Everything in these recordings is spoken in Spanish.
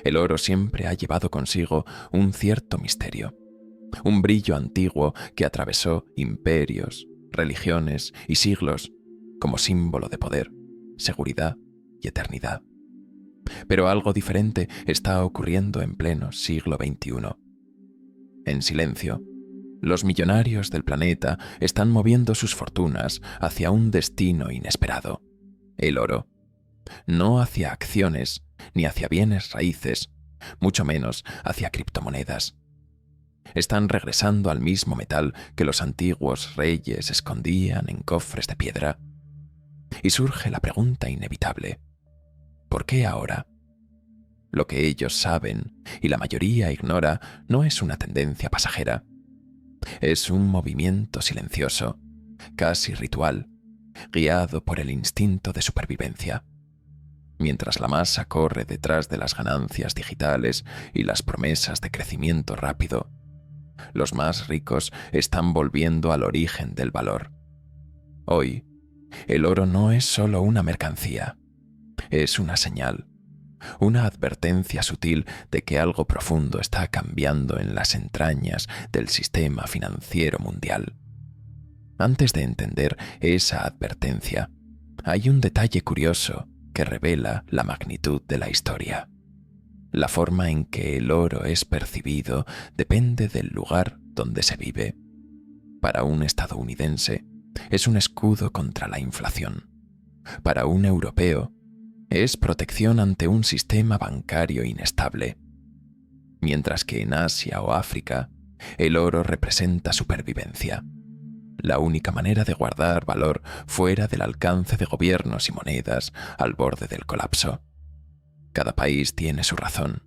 El oro siempre ha llevado consigo un cierto misterio, un brillo antiguo que atravesó imperios, religiones y siglos como símbolo de poder, seguridad y eternidad. Pero algo diferente está ocurriendo en pleno siglo XXI. En silencio, los millonarios del planeta están moviendo sus fortunas hacia un destino inesperado, el oro, no hacia acciones ni hacia bienes raíces, mucho menos hacia criptomonedas. Están regresando al mismo metal que los antiguos reyes escondían en cofres de piedra. Y surge la pregunta inevitable: ¿por qué ahora? Lo que ellos saben y la mayoría ignora no es una tendencia pasajera. Es un movimiento silencioso, casi ritual, guiado por el instinto de supervivencia. Mientras la masa corre detrás de las ganancias digitales y las promesas de crecimiento rápido, los más ricos están volviendo al origen del valor. Hoy, el oro no es solo una mercancía, es una señal, una advertencia sutil de que algo profundo está cambiando en las entrañas del sistema financiero mundial. Antes de entender esa advertencia, hay un detalle curioso que revela la magnitud de la historia. La forma en que el oro es percibido depende del lugar donde se vive. Para un estadounidense, es un escudo contra la inflación. Para un europeo, es protección ante un sistema bancario inestable. Mientras que en Asia o África, el oro representa supervivencia. La única manera de guardar valor fuera del alcance de gobiernos y monedas al borde del colapso. Cada país tiene su razón,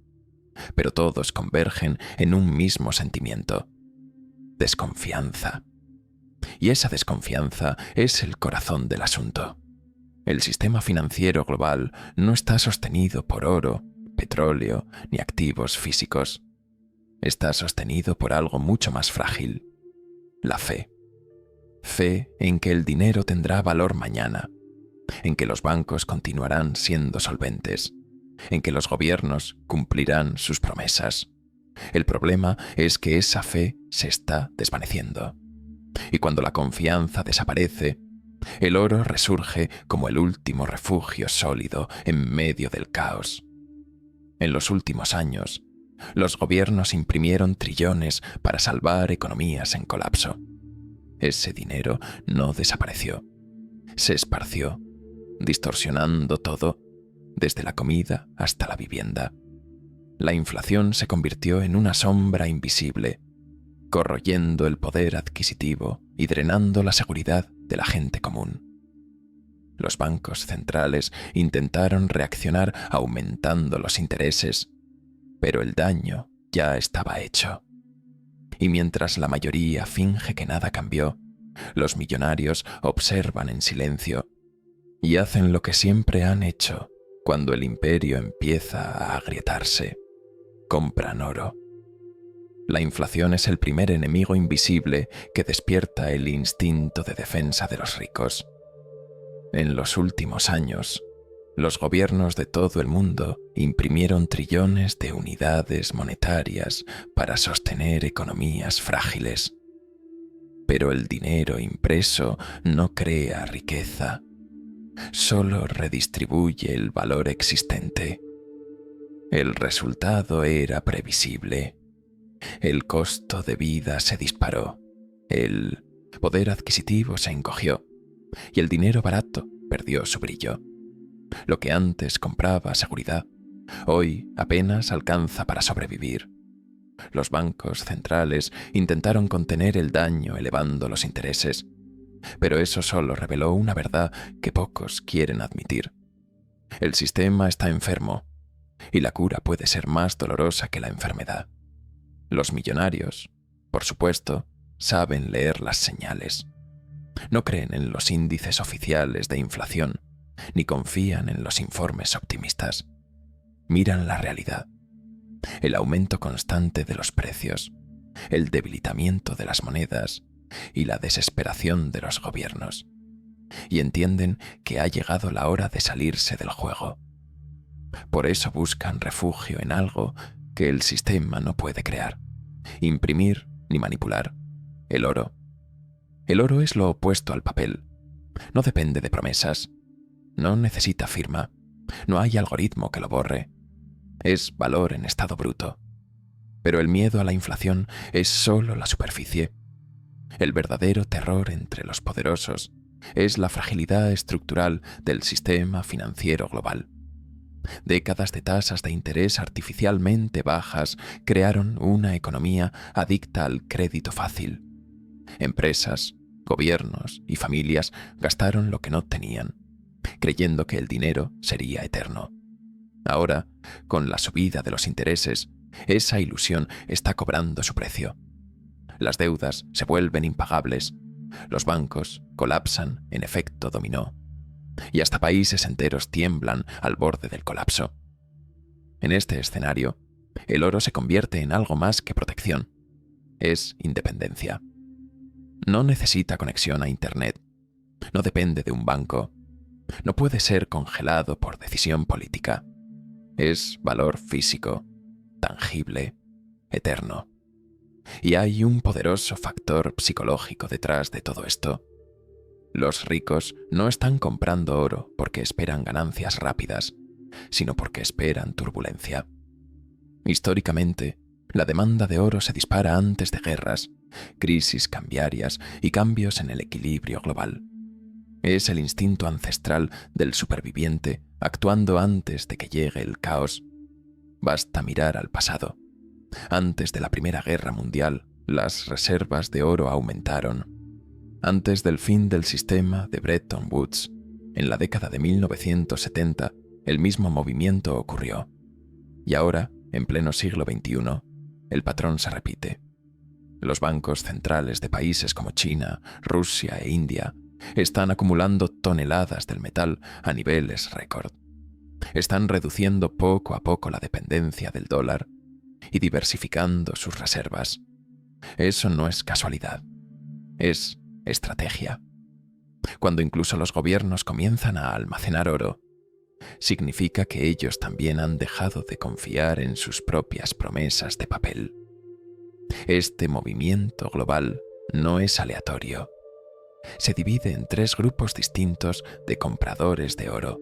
pero todos convergen en un mismo sentimiento: desconfianza. Y esa desconfianza es el corazón del asunto. El sistema financiero global no está sostenido por oro, petróleo ni activos físicos. Está sostenido por algo mucho más frágil: la fe. Fe en que el dinero tendrá valor mañana, en que los bancos continuarán siendo solventes, en que los gobiernos cumplirán sus promesas. El problema es que esa fe se está desvaneciendo. Y cuando la confianza desaparece, el oro resurge como el último refugio sólido en medio del caos. En los últimos años, los gobiernos imprimieron trillones para salvar economías en colapso. Ese dinero no desapareció, se esparció, distorsionando todo, desde la comida hasta la vivienda. La inflación se convirtió en una sombra invisible, corroyendo el poder adquisitivo y drenando la seguridad de la gente común. Los bancos centrales intentaron reaccionar aumentando los intereses, pero el daño ya estaba hecho. Y mientras la mayoría finge que nada cambió, los millonarios observan en silencio y hacen lo que siempre han hecho cuando el imperio empieza a agrietarse: compran oro. La inflación es el primer enemigo invisible que despierta el instinto de defensa de los ricos. En los últimos años, los gobiernos de todo el mundo imprimieron trillones de unidades monetarias para sostener economías frágiles. Pero el dinero impreso no crea riqueza, solo redistribuye el valor existente. El resultado era previsible. El costo de vida se disparó, el poder adquisitivo se encogió y el dinero barato perdió su brillo. Lo que antes compraba seguridad, hoy apenas alcanza para sobrevivir. Los bancos centrales intentaron contener el daño elevando los intereses, pero eso solo reveló una verdad que pocos quieren admitir. El sistema está enfermo y la cura puede ser más dolorosa que la enfermedad. Los millonarios, por supuesto, saben leer las señales. No creen en los índices oficiales de inflación, ni confían en los informes optimistas. Miran la realidad: el aumento constante de los precios, el debilitamiento de las monedas y la desesperación de los gobiernos. Y entienden que ha llegado la hora de salirse del juego. Por eso buscan refugio en algo que el sistema no puede crear, imprimir ni manipular: el oro. El oro es lo opuesto al papel. No depende de promesas. No necesita firma. No hay algoritmo que lo borre. Es valor en estado bruto. Pero el miedo a la inflación es solo la superficie. El verdadero terror entre los poderosos es la fragilidad estructural del sistema financiero global. Décadas de tasas de interés artificialmente bajas crearon una economía adicta al crédito fácil. Empresas, gobiernos y familias gastaron lo que no tenían, creyendo que el dinero sería eterno. Ahora, con la subida de los intereses, esa ilusión está cobrando su precio. Las deudas se vuelven impagables, los bancos colapsan en efecto dominó, y hasta países enteros tiemblan al borde del colapso. En este escenario, el oro se convierte en algo más que protección. Es independencia. No necesita conexión a Internet. No depende de un banco. No puede ser congelado por decisión política. Es valor físico, tangible, eterno. Y hay un poderoso factor psicológico detrás de todo esto. Los ricos no están comprando oro porque esperan ganancias rápidas, sino porque esperan turbulencia. Históricamente, la demanda de oro se dispara antes de guerras, crisis cambiarias y cambios en el equilibrio global. Es el instinto ancestral del superviviente actuando antes de que llegue el caos. Basta mirar al pasado. Antes de la Primera Guerra Mundial, las reservas de oro aumentaron. Antes del fin del sistema de Bretton Woods, en la década de 1970, el mismo movimiento ocurrió. Y ahora, en pleno siglo XXI, el patrón se repite. Los bancos centrales de países como China, Rusia e India están acumulando toneladas del metal a niveles récord. Están reduciendo poco a poco la dependencia del dólar y diversificando sus reservas. Eso no es casualidad, es estrategia. Cuando incluso los gobiernos comienzan a almacenar oro, significa que ellos también han dejado de confiar en sus propias promesas de papel. Este movimiento global no es aleatorio. Se divide en 3 grupos distintos de compradores de oro.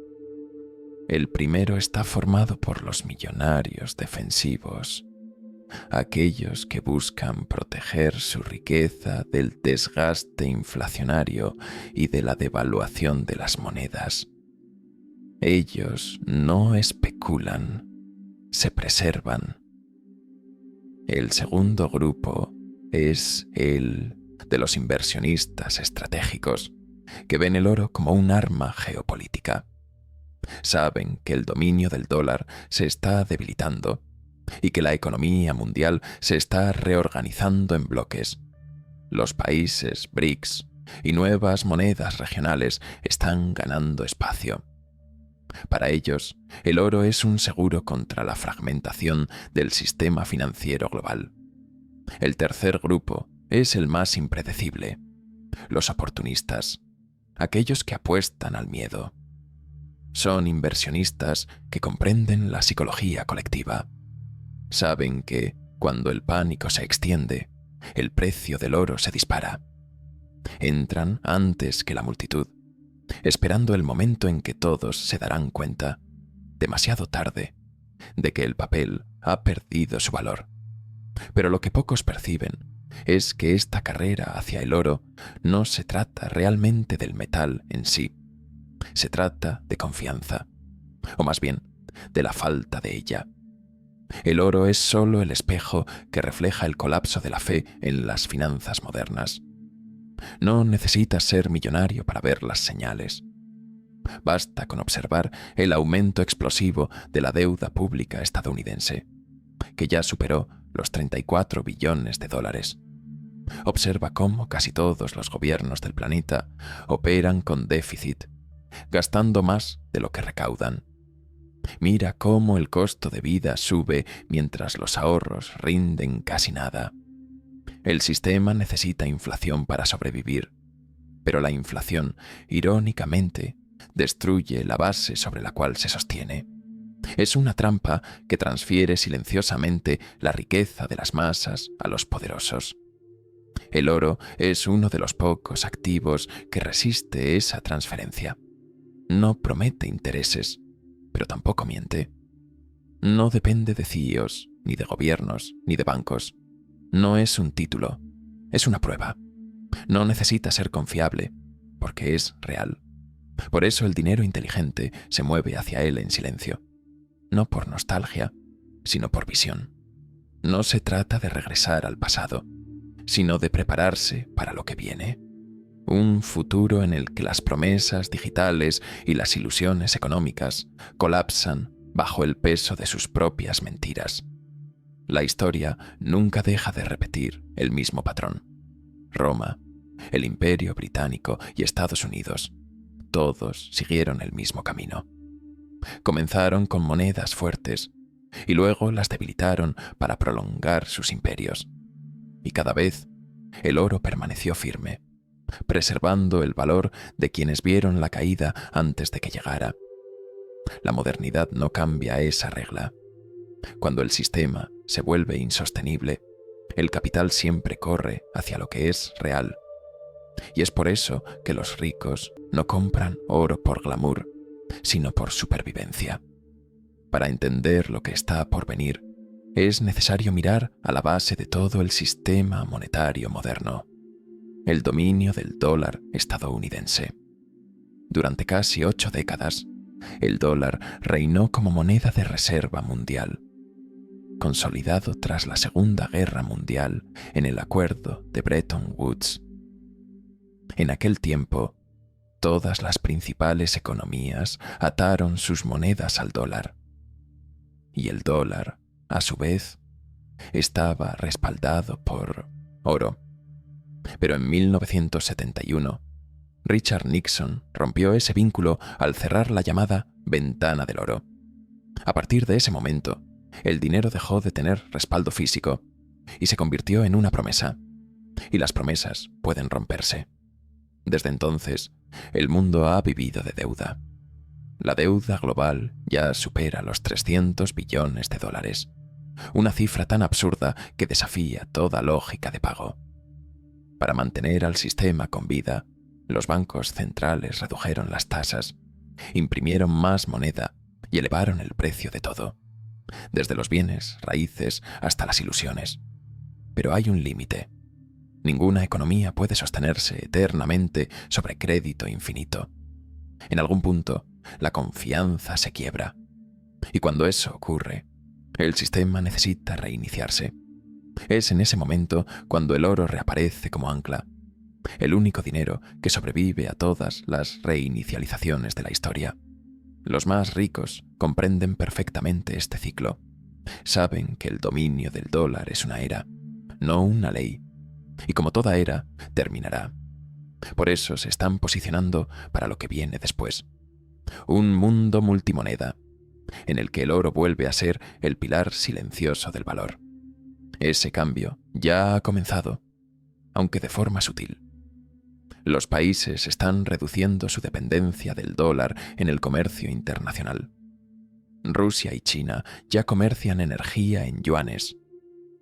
El primero está formado por los millonarios defensivos, aquellos que buscan proteger su riqueza del desgaste inflacionario y de la devaluación de las monedas. Ellos no especulan, se preservan. El segundo grupo es el de los inversionistas estratégicos, que ven el oro como un arma geopolítica. Saben que el dominio del dólar se está debilitando y que la economía mundial se está reorganizando en bloques. Los países BRICS y nuevas monedas regionales están ganando espacio. Para ellos, el oro es un seguro contra la fragmentación del sistema financiero global. El tercer grupo es el más impredecible: los oportunistas, aquellos que apuestan al miedo. Son inversionistas que comprenden la psicología colectiva. Saben que, cuando el pánico se extiende, el precio del oro se dispara. Entran antes que la multitud, esperando el momento en que todos se darán cuenta, demasiado tarde, de que el papel ha perdido su valor. Pero lo que pocos perciben es que esta carrera hacia el oro no se trata realmente del metal en sí. Se trata de confianza, o más bien, de la falta de ella. El oro es solo el espejo que refleja el colapso de la fe en las finanzas modernas. No necesitas ser millonario para ver las señales. Basta con observar el aumento explosivo de la deuda pública estadounidense, que ya superó los 34 billones de dólares. Observa cómo casi todos los gobiernos del planeta operan con déficit, gastando más de lo que recaudan. Mira cómo el costo de vida sube mientras los ahorros rinden casi nada. El sistema necesita inflación para sobrevivir, pero la inflación, irónicamente, destruye la base sobre la cual se sostiene. Es una trampa que transfiere silenciosamente la riqueza de las masas a los poderosos. El oro es uno de los pocos activos que resiste esa transferencia. No promete intereses, pero tampoco miente. No depende de CEOs, ni de gobiernos, ni de bancos. No es un título, es una prueba. No necesita ser confiable, porque es real. Por eso el dinero inteligente se mueve hacia él en silencio. No por nostalgia, sino por visión. No se trata de regresar al pasado, sino de prepararse para lo que viene. Un futuro en el que las promesas digitales y las ilusiones económicas colapsan bajo el peso de sus propias mentiras. La historia nunca deja de repetir el mismo patrón. Roma, el Imperio Británico y Estados Unidos, todos siguieron el mismo camino. Comenzaron con monedas fuertes y luego las debilitaron para prolongar sus imperios. Y cada vez el oro permaneció firme, preservando el valor de quienes vieron la caída antes de que llegara. La modernidad no cambia esa regla. Cuando el sistema se vuelve insostenible, el capital siempre corre hacia lo que es real. Y es por eso que los ricos no compran oro por glamour, sino por supervivencia. Para entender lo que está por venir, es necesario mirar a la base de todo el sistema monetario moderno: el dominio del dólar estadounidense. Durante casi 8 décadas, el dólar reinó como moneda de reserva mundial, consolidado tras la Segunda Guerra Mundial en el Acuerdo de Bretton Woods. En aquel tiempo, todas las principales economías ataron sus monedas al dólar. Y el dólar, a su vez, estaba respaldado por oro. Pero en 1971, Richard Nixon rompió ese vínculo al cerrar la llamada Ventana del Oro. A partir de ese momento, el dinero dejó de tener respaldo físico y se convirtió en una promesa. Y las promesas pueden romperse. Desde entonces, el mundo ha vivido de deuda. La deuda global ya supera los 300 billones de dólares, una cifra tan absurda que desafía toda lógica de pago. Para mantener al sistema con vida, los bancos centrales redujeron las tasas, imprimieron más moneda y elevaron el precio de todo, desde los bienes raíces hasta las ilusiones. Pero hay un límite. Ninguna economía puede sostenerse eternamente sobre crédito infinito. En algún punto, la confianza se quiebra. Y cuando eso ocurre, el sistema necesita reiniciarse. Es en ese momento cuando el oro reaparece como ancla, el único dinero que sobrevive a todas las reinicializaciones de la historia. Los más ricos comprenden perfectamente este ciclo. Saben que el dominio del dólar es una era, no una ley. Y como toda era, terminará. Por eso se están posicionando para lo que viene después. Un mundo multimoneda, en el que el oro vuelve a ser el pilar silencioso del valor. Ese cambio ya ha comenzado, aunque de forma sutil. Los países están reduciendo su dependencia del dólar en el comercio internacional. Rusia y China ya comercian energía en yuanes.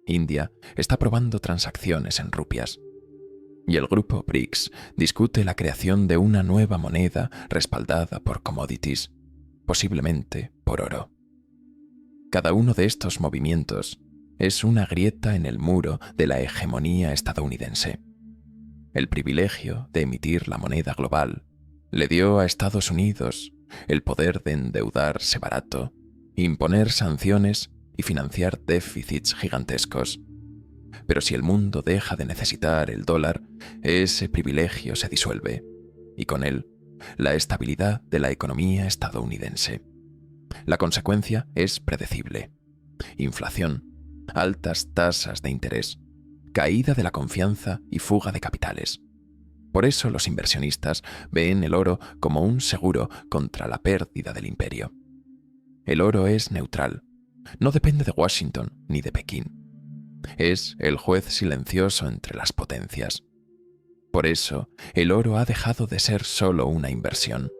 India está probando transacciones en rupias. Y el grupo BRICS discute la creación de una nueva moneda respaldada por commodities, posiblemente por oro. Cada uno de estos movimientos es una grieta en el muro de la hegemonía estadounidense. El privilegio de emitir la moneda global le dio a Estados Unidos el poder de endeudarse barato, imponer sanciones y financiar déficits gigantescos. Pero si el mundo deja de necesitar el dólar, ese privilegio se disuelve, y con él, la estabilidad de la economía estadounidense. La consecuencia es predecible: inflación, altas tasas de interés, caída de la confianza y fuga de capitales. Por eso los inversionistas ven el oro como un seguro contra la pérdida del imperio. El oro es neutral, no depende de Washington ni de Pekín. Es el juez silencioso entre las potencias. Por eso, el oro ha dejado de ser solo una inversión.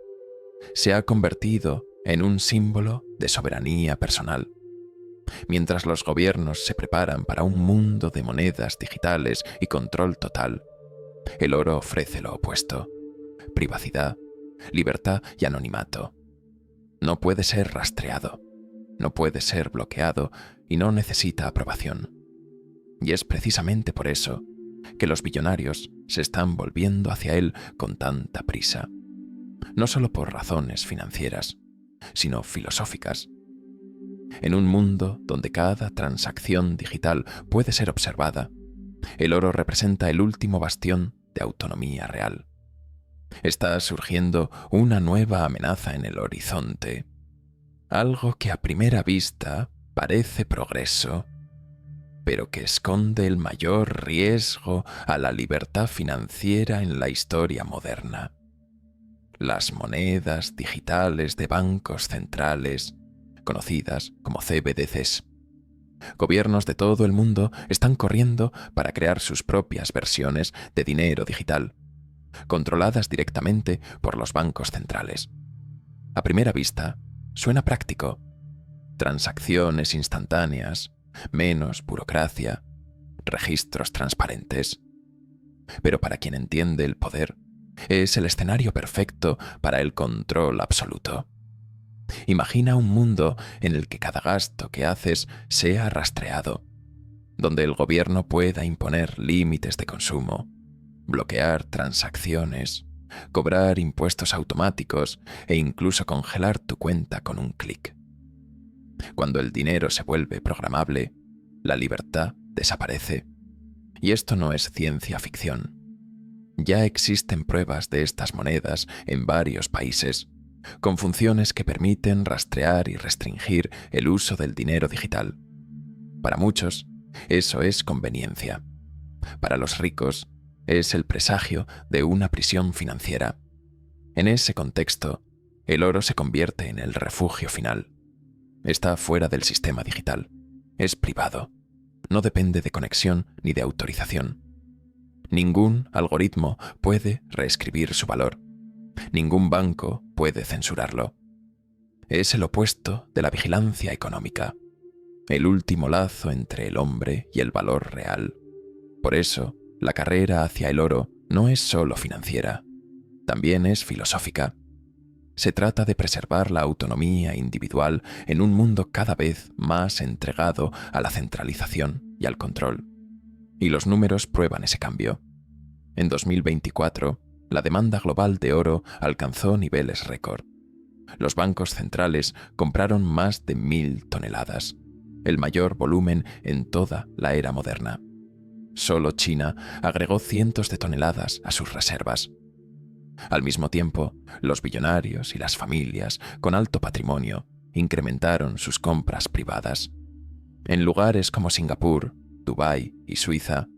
Se ha convertido en un símbolo de soberanía personal. Mientras los gobiernos se preparan para un mundo de monedas digitales y control total, el oro ofrece lo opuesto: privacidad, libertad y anonimato. No puede ser rastreado, no puede ser bloqueado y no necesita aprobación. Y es precisamente por eso que los billonarios se están volviendo hacia él con tanta prisa. No solo por razones financieras, sino filosóficas. En un mundo donde cada transacción digital puede ser observada, el oro representa el último bastión de autonomía real. Está surgiendo una nueva amenaza en el horizonte, algo que a primera vista parece progreso, pero que esconde el mayor riesgo a la libertad financiera en la historia moderna: las monedas digitales de bancos centrales, conocidas como CBDCs. Gobiernos de todo el mundo están corriendo para crear sus propias versiones de dinero digital, controladas directamente por los bancos centrales. A primera vista, suena práctico: transacciones instantáneas, menos burocracia, registros transparentes. Pero para quien entiende el poder, es el escenario perfecto para el control absoluto. Imagina un mundo en el que cada gasto que haces sea rastreado, donde el gobierno pueda imponer límites de consumo, bloquear transacciones, cobrar impuestos automáticos e incluso congelar tu cuenta con un clic. Cuando el dinero se vuelve programable, la libertad desaparece. Y esto no es ciencia ficción. Ya existen pruebas de estas monedas en varios países, con funciones que permiten rastrear y restringir el uso del dinero digital. Para muchos, eso es conveniencia. Para los ricos, es el presagio de una prisión financiera. En ese contexto, el oro se convierte en el refugio final. Está fuera del sistema digital. Es privado. No depende de conexión ni de autorización. Ningún algoritmo puede reescribir su valor. Ningún banco puede censurarlo. Es el opuesto de la vigilancia económica, el último lazo entre el hombre y el valor real. Por eso, la carrera hacia el oro no es solo financiera, también es filosófica. Se trata de preservar la autonomía individual en un mundo cada vez más entregado a la centralización y al control. Y los números prueban ese cambio. En 2024, la demanda global de oro alcanzó niveles récord. Los bancos centrales compraron más de 1.000 toneladas, el mayor volumen en toda la era moderna. Solo China agregó cientos de toneladas a sus reservas. Al mismo tiempo, los billonarios y las familias con alto patrimonio incrementaron sus compras privadas. En lugares como Singapur, Dubái y Suiza,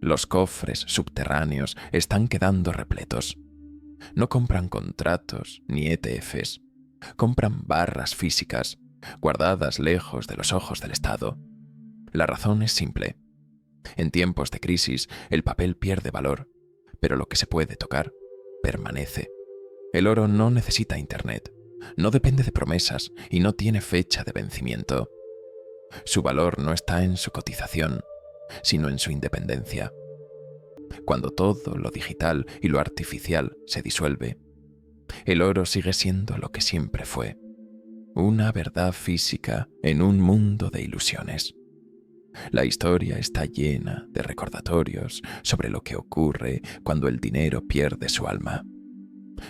los cofres subterráneos están quedando repletos. No compran contratos ni ETFs, compran barras físicas, guardadas lejos de los ojos del Estado. La razón es simple. En tiempos de crisis, el papel pierde valor, pero lo que se puede tocar permanece. El oro no necesita internet, no depende de promesas y no tiene fecha de vencimiento. Su valor no está en su cotización, sino en su independencia. Cuando todo lo digital y lo artificial se disuelve, el oro sigue siendo lo que siempre fue: una verdad física en un mundo de ilusiones. La historia está llena de recordatorios sobre lo que ocurre cuando el dinero pierde su alma.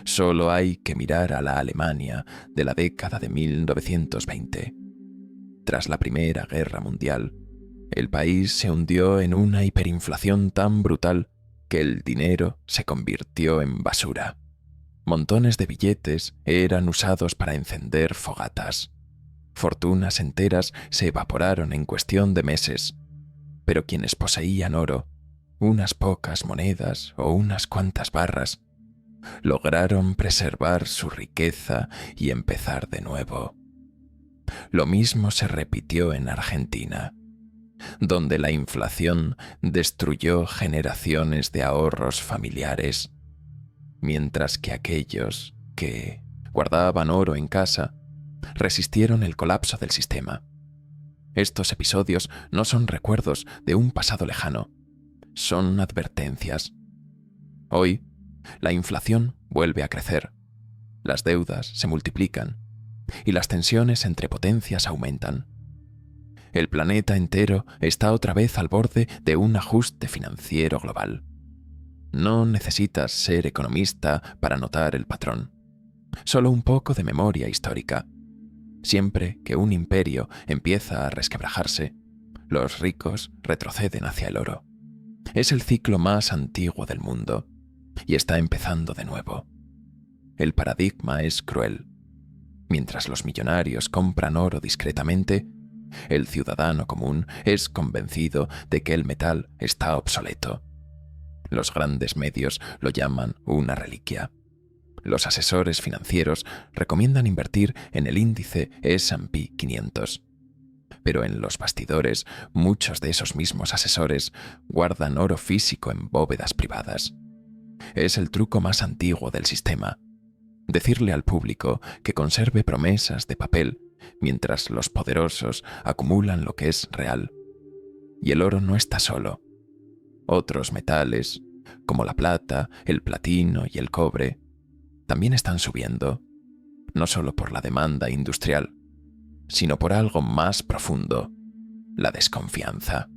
Solo hay que mirar a la Alemania de la década de 1920. Tras la Primera Guerra Mundial, el país se hundió en una hiperinflación tan brutal que el dinero se convirtió en basura. Montones de billetes eran usados para encender fogatas. Fortunas enteras se evaporaron en cuestión de meses, pero quienes poseían oro, unas pocas monedas o unas cuantas barras, lograron preservar su riqueza y empezar de nuevo. Lo mismo se repitió en Argentina, donde la inflación destruyó generaciones de ahorros familiares, mientras que aquellos que guardaban oro en casa resistieron el colapso del sistema. Estos episodios no son recuerdos de un pasado lejano, son advertencias. Hoy, la inflación vuelve a crecer, las deudas se multiplican y las tensiones entre potencias aumentan. El planeta entero está otra vez al borde de un ajuste financiero global. No necesitas ser economista para notar el patrón. Solo un poco de memoria histórica. Siempre que un imperio empieza a resquebrajarse, los ricos retroceden hacia el oro. Es el ciclo más antiguo del mundo y está empezando de nuevo. El paradigma es cruel. Mientras los millonarios compran oro discretamente, el ciudadano común es convencido de que el metal está obsoleto. Los grandes medios lo llaman una reliquia. Los asesores financieros recomiendan invertir en el índice S&P 500. Pero en los bastidores, muchos de esos mismos asesores guardan oro físico en bóvedas privadas. Es el truco más antiguo del sistema. Decirle al público que conserve promesas de papel mientras los poderosos acumulan lo que es real. Y el oro no está solo. Otros metales, como la plata, el platino y el cobre, también están subiendo, no solo por la demanda industrial, sino por algo más profundo, la desconfianza.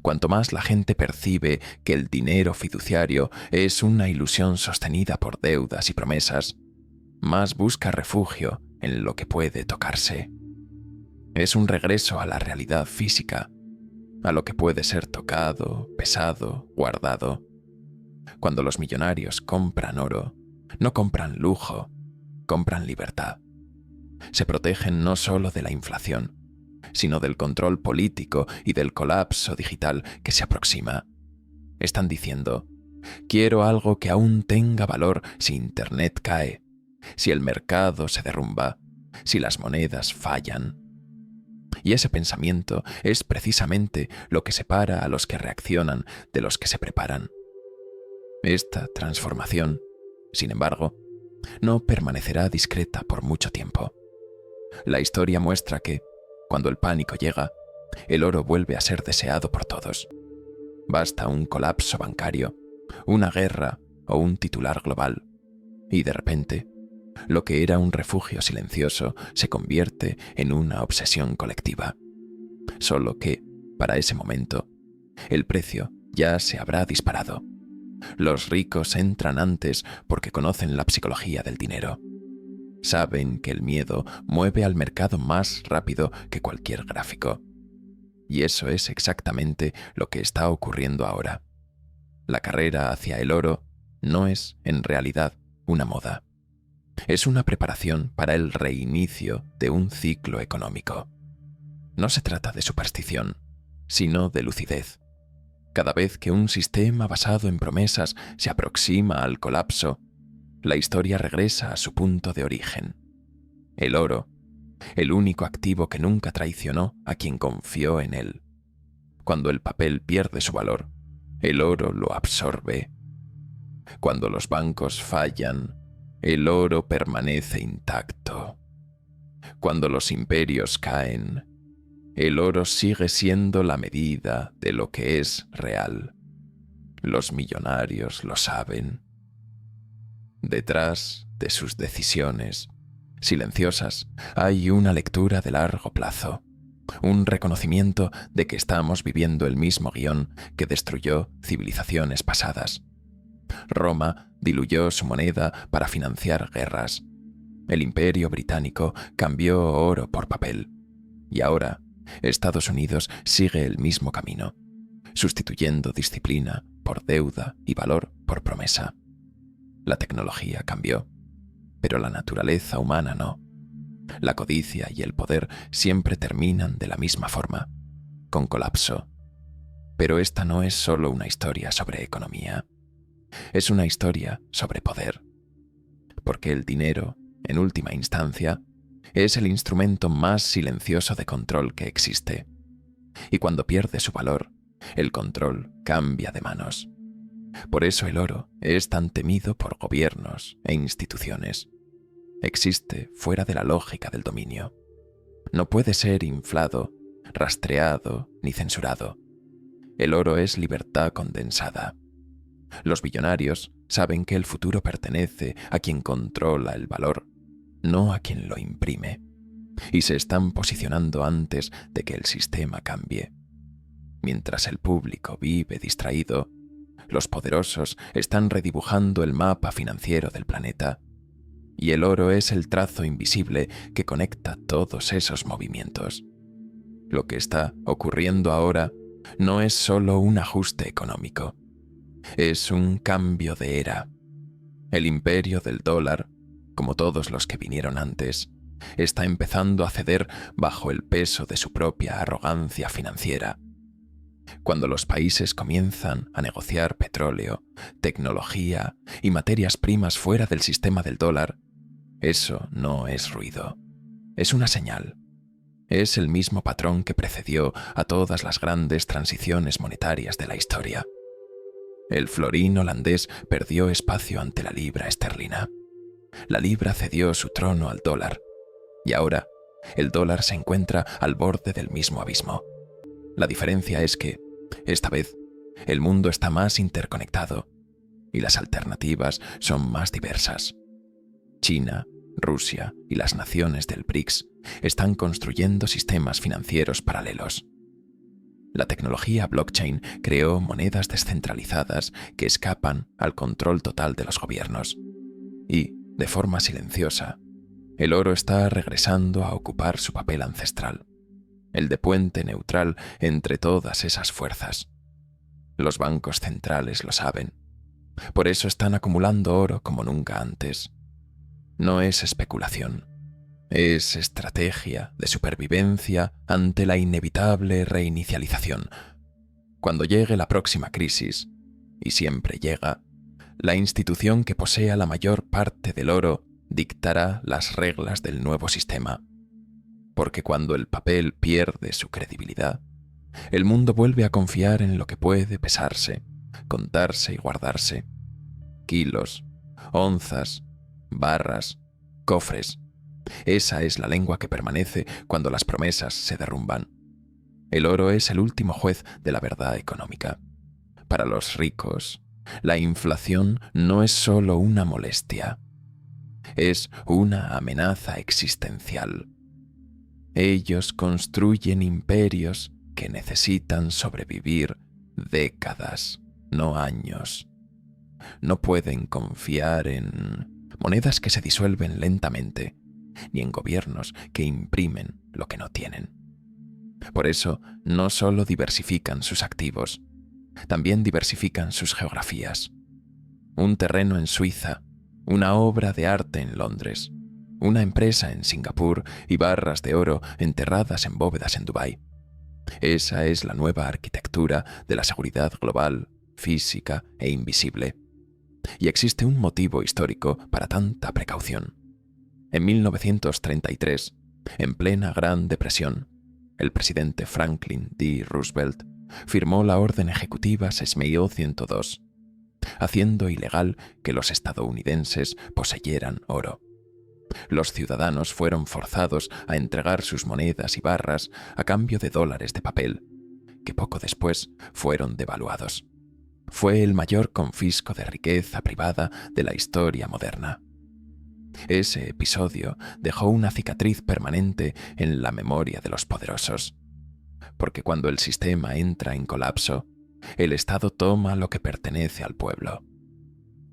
Cuanto más la gente percibe que el dinero fiduciario es una ilusión sostenida por deudas y promesas, más busca refugio en lo que puede tocarse. Es un regreso a la realidad física, a lo que puede ser tocado, pesado, guardado. Cuando los millonarios compran oro, no compran lujo, compran libertad. Se protegen no solo de la inflación, sino del control político y del colapso digital que se aproxima. Están diciendo, quiero algo que aún tenga valor si Internet cae, si el mercado se derrumba, si las monedas fallan. Y ese pensamiento es precisamente lo que separa a los que reaccionan de los que se preparan. Esta transformación, sin embargo, no permanecerá discreta por mucho tiempo. La historia muestra que, cuando el pánico llega, el oro vuelve a ser deseado por todos. Basta un colapso bancario, una guerra o un titular global, y de repente, lo que era un refugio silencioso se convierte en una obsesión colectiva. Solo que, para ese momento, el precio ya se habrá disparado. Los ricos entran antes porque conocen la psicología del dinero. Saben que el miedo mueve al mercado más rápido que cualquier gráfico. Y eso es exactamente lo que está ocurriendo ahora. La carrera hacia el oro no es, en realidad, una moda. Es una preparación para el reinicio de un ciclo económico. No se trata de superstición, sino de lucidez. Cada vez que un sistema basado en promesas se aproxima al colapso, la historia regresa a su punto de origen. El oro, el único activo que nunca traicionó a quien confió en él. Cuando el papel pierde su valor, el oro lo absorbe. Cuando los bancos fallan, el oro permanece intacto. Cuando los imperios caen, el oro sigue siendo la medida de lo que es real. Los millonarios lo saben. Detrás de sus decisiones, silenciosas, hay una lectura de largo plazo, un reconocimiento de que estamos viviendo el mismo guión que destruyó civilizaciones pasadas. Roma diluyó su moneda para financiar guerras. El Imperio Británico cambió oro por papel. Y ahora, Estados Unidos sigue el mismo camino, sustituyendo disciplina por deuda y valor por promesa. La tecnología cambió, pero la naturaleza humana no. La codicia y el poder siempre terminan de la misma forma, con colapso. Pero esta no es solo una historia sobre economía. Es una historia sobre poder. Porque el dinero, en última instancia, es el instrumento más silencioso de control que existe. Y cuando pierde su valor, el control cambia de manos. Por eso el oro es tan temido por gobiernos e instituciones. existe fuera de la lógica del dominio. No puede ser inflado, rastreado ni censurado. El oro es libertad condensada. Los billonarios saben que el futuro pertenece a quien controla el valor, no a quien lo imprime, y se están posicionando antes de que el sistema cambie. Mientras el público vive distraído, los poderosos están redibujando el mapa financiero del planeta, y el oro es el trazo invisible que conecta todos esos movimientos. Lo que está ocurriendo ahora no es solo un ajuste económico, es un cambio de era. El imperio del dólar, como todos los que vinieron antes, está empezando a ceder bajo el peso de su propia arrogancia financiera. Cuando los países comienzan a negociar petróleo, tecnología y materias primas fuera del sistema del dólar, eso no es ruido, es una señal. Es el mismo patrón que precedió a todas las grandes transiciones monetarias de la historia. El florín holandés perdió espacio ante la libra esterlina. La libra cedió su trono al dólar, y ahora el dólar se encuentra al borde del mismo abismo. La diferencia es que, esta vez, el mundo está más interconectado y las alternativas son más diversas. China, Rusia y las naciones del BRICS están construyendo sistemas financieros paralelos. La tecnología blockchain creó monedas descentralizadas que escapan al control total de los gobiernos. Y, de forma silenciosa, el oro está regresando a ocupar su papel ancestral, el de puente neutral entre todas esas fuerzas. Los bancos centrales lo saben. Por eso están acumulando oro como nunca antes. No es especulación, es estrategia de supervivencia ante la inevitable reinicialización. Cuando llegue la próxima crisis, y siempre llega, la institución que posea la mayor parte del oro dictará las reglas del nuevo sistema. Porque cuando el papel pierde su credibilidad, el mundo vuelve a confiar en lo que puede pesarse, contarse y guardarse. Kilos, onzas, barras, cofres. Esa es la lengua que permanece cuando las promesas se derrumban. El oro es el último juez de la verdad económica. Para los ricos, la inflación no es solo una molestia, es una amenaza existencial. Ellos construyen imperios que necesitan sobrevivir décadas, no años. No pueden confiar en monedas que se disuelven lentamente, ni en gobiernos que imprimen lo que no tienen. Por eso, no solo diversifican sus activos, también diversifican sus geografías. Un terreno en Suiza, una obra de arte en Londres, una empresa en Singapur y barras de oro enterradas en bóvedas en Dubái. Esa es la nueva arquitectura de la seguridad global, física e invisible. Y existe un motivo histórico para tanta precaución. En 1933, en plena Gran Depresión, el presidente Franklin D. Roosevelt firmó la Orden Ejecutiva 6102, haciendo ilegal que los estadounidenses poseyeran oro. Los ciudadanos fueron forzados a entregar sus monedas y barras a cambio de dólares de papel, que poco después fueron devaluados. Fue el mayor confisco de riqueza privada de la historia moderna. Ese episodio dejó una cicatriz permanente en la memoria de los poderosos, porque cuando el sistema entra en colapso, el Estado toma lo que pertenece al pueblo.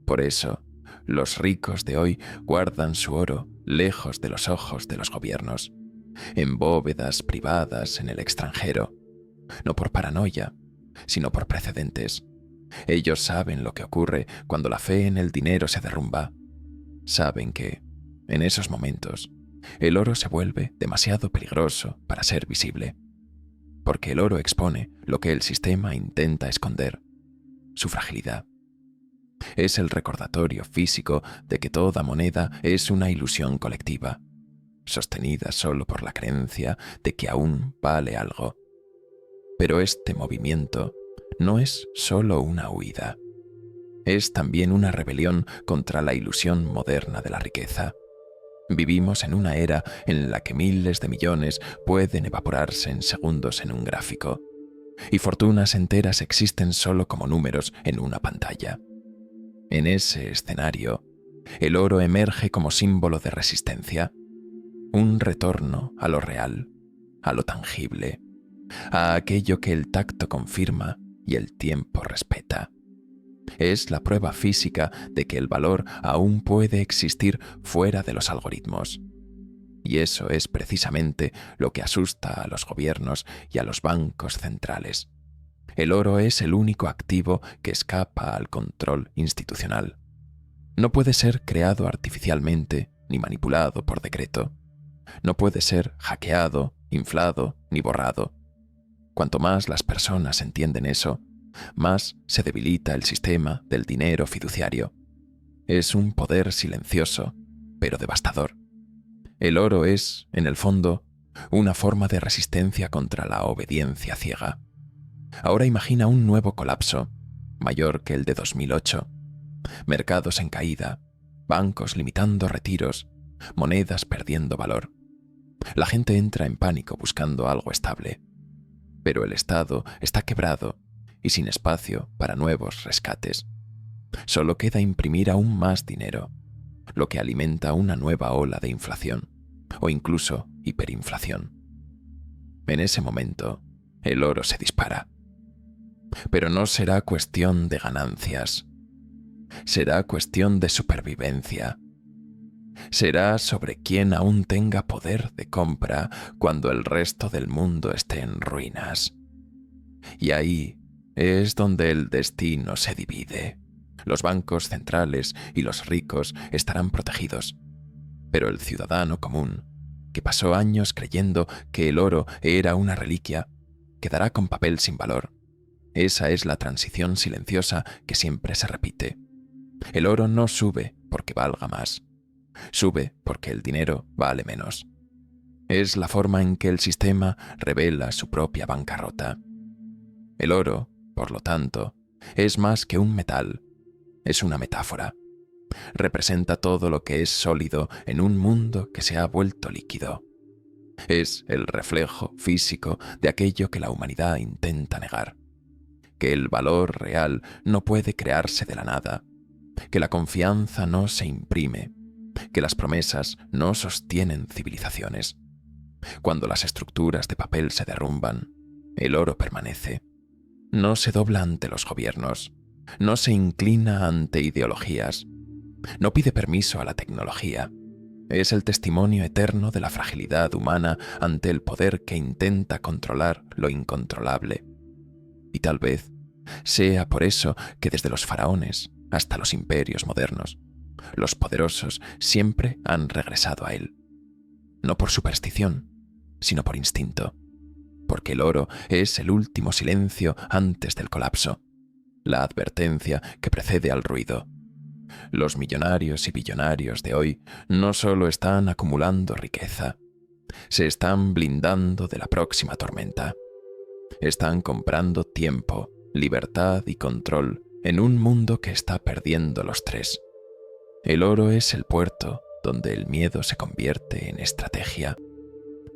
Por eso, los ricos de hoy guardan su oro lejos de los ojos de los gobiernos, en bóvedas privadas en el extranjero, no por paranoia, sino por precedentes. Ellos saben lo que ocurre cuando la fe en el dinero se derrumba. Saben que, en esos momentos, el oro se vuelve demasiado peligroso para ser visible, porque el oro expone lo que el sistema intenta esconder, su fragilidad. Es el recordatorio físico de que toda moneda es una ilusión colectiva, sostenida solo por la creencia de que aún vale algo. Pero este movimiento no es solo una huida, es también una rebelión contra la ilusión moderna de la riqueza. Vivimos en una era en la que miles de millones pueden evaporarse en segundos en un gráfico, y fortunas enteras existen solo como números en una pantalla. En ese escenario, el oro emerge como símbolo de resistencia, un retorno a lo real, a lo tangible, a aquello que el tacto confirma y el tiempo respeta. Es la prueba física de que el valor aún puede existir fuera de los algoritmos. Y eso es precisamente lo que asusta a los gobiernos y a los bancos centrales. El oro es el único activo que escapa al control institucional. No puede ser creado artificialmente ni manipulado por decreto. No puede ser hackeado, inflado ni borrado. Cuanto más las personas entienden eso, más se debilita el sistema del dinero fiduciario. Es un poder silencioso, pero devastador. El oro es, en el fondo, una forma de resistencia contra la obediencia ciega. Ahora imagina un nuevo colapso, mayor que el de 2008. Mercados en caída, bancos limitando retiros, monedas perdiendo valor. La gente entra en pánico buscando algo estable. Pero el Estado está quebrado y sin espacio para nuevos rescates. Solo queda imprimir aún más dinero, lo que alimenta una nueva ola de inflación, o incluso hiperinflación. En ese momento, el oro se dispara. Pero no será cuestión de ganancias. Será cuestión de supervivencia. Será sobre quién aún tenga poder de compra cuando el resto del mundo esté en ruinas. Y ahí es donde el destino se divide. Los bancos centrales y los ricos estarán protegidos, pero el ciudadano común, que pasó años creyendo que el oro era una reliquia, quedará con papel sin valor. Esa es la transición silenciosa que siempre se repite. El oro no sube porque valga más. Sube porque el dinero vale menos. Es la forma en que el sistema revela su propia bancarrota. El oro, por lo tanto, es más que un metal, es una metáfora. Representa todo lo que es sólido en un mundo que se ha vuelto líquido. Es el reflejo físico de aquello que la humanidad intenta negar. Que el valor real no puede crearse de la nada, que la confianza no se imprime, que las promesas no sostienen civilizaciones. Cuando las estructuras de papel se derrumban, el oro permanece. No se dobla ante los gobiernos, no se inclina ante ideologías, no pide permiso a la tecnología. Es el testimonio eterno de la fragilidad humana ante el poder que intenta controlar lo incontrolable. Y tal vez sea por eso que desde los faraones hasta los imperios modernos, los poderosos siempre han regresado a él. No por superstición, sino por instinto. Porque el oro es el último silencio antes del colapso, la advertencia que precede al ruido. Los millonarios y billonarios de hoy no solo están acumulando riqueza, se están blindando de la próxima tormenta. Están comprando tiempo, libertad y control en un mundo que está perdiendo los tres. El oro es el puerto donde el miedo se convierte en estrategia,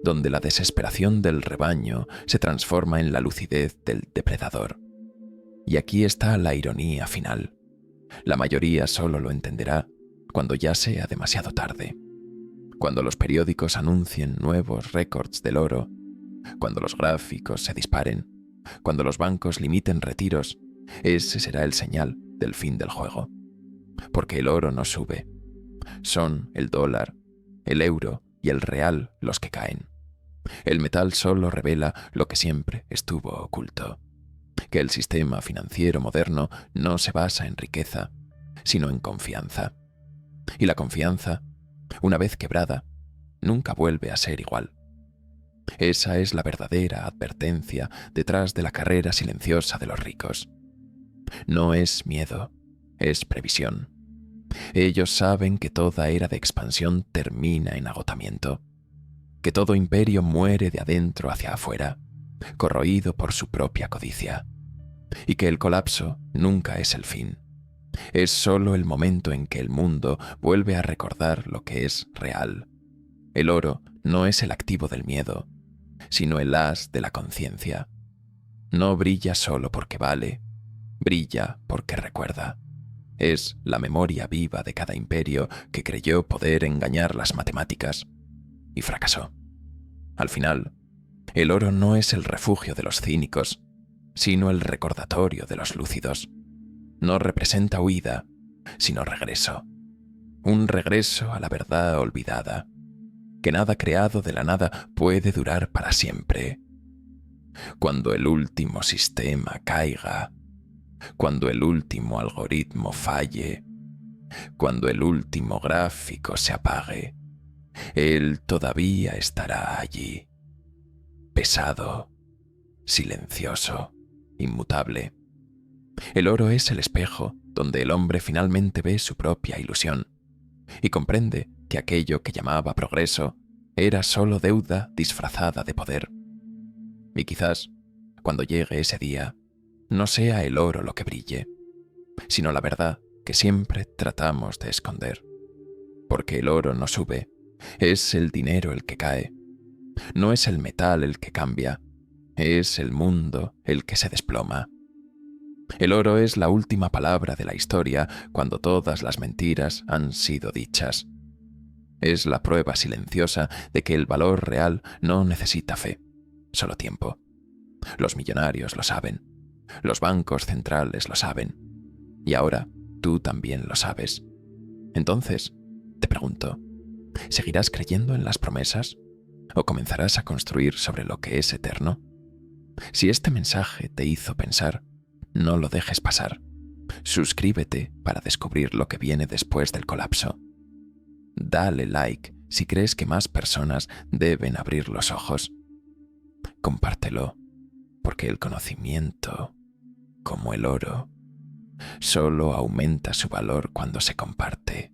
donde la desesperación del rebaño se transforma en la lucidez del depredador. Y aquí está la ironía final. La mayoría solo lo entenderá cuando ya sea demasiado tarde. Cuando los periódicos anuncien nuevos récords del oro, cuando los gráficos se disparen, cuando los bancos limiten retiros, ese será el señal del fin del juego. Porque el oro no sube. Son el dólar, el euro y el real los que caen. El metal solo revela lo que siempre estuvo oculto, que el sistema financiero moderno no se basa en riqueza, sino en confianza. Y la confianza, una vez quebrada, nunca vuelve a ser igual. Esa es la verdadera advertencia detrás de la carrera silenciosa de los ricos. No es miedo, es previsión. Ellos saben que toda era de expansión termina en agotamiento, que todo imperio muere de adentro hacia afuera, corroído por su propia codicia, y que el colapso nunca es el fin, Es solo el momento en que el mundo vuelve a recordar lo que es real. El oro no es el activo del miedo, sino el as de la conciencia. No brilla solo porque vale, brilla porque recuerda. Es la memoria viva de cada imperio que creyó poder engañar las matemáticas y fracasó. Al final, el oro no es el refugio de los cínicos, sino el recordatorio de los lúcidos. No representa huida, sino regreso. Un regreso a la verdad olvidada, que nada creado de la nada puede durar para siempre. Cuando el último sistema caiga, cuando el último algoritmo falle, cuando el último gráfico se apague, él todavía estará allí, pesado, silencioso, inmutable. El oro es el espejo donde el hombre finalmente ve su propia ilusión y comprende que aquello que llamaba progreso era solo deuda disfrazada de poder. Y quizás, cuando llegue ese día, no sea el oro lo que brille, sino la verdad que siempre tratamos de esconder. Porque el oro no sube, es el dinero el que cae. No es el metal el que cambia, es el mundo el que se desploma. El oro es la última palabra de la historia cuando todas las mentiras han sido dichas. Es la prueba silenciosa de que el valor real no necesita fe, solo tiempo. Los millonarios lo saben, los bancos centrales lo saben, y ahora tú también lo sabes. Entonces, te pregunto, ¿seguirás creyendo en las promesas o comenzarás a construir sobre lo que es eterno? Si este mensaje te hizo pensar, no lo dejes pasar. Suscríbete para descubrir lo que viene después del colapso. Dale like si crees que más personas deben abrir los ojos. Compártelo, porque el conocimiento, como el oro, solo aumenta su valor cuando se comparte.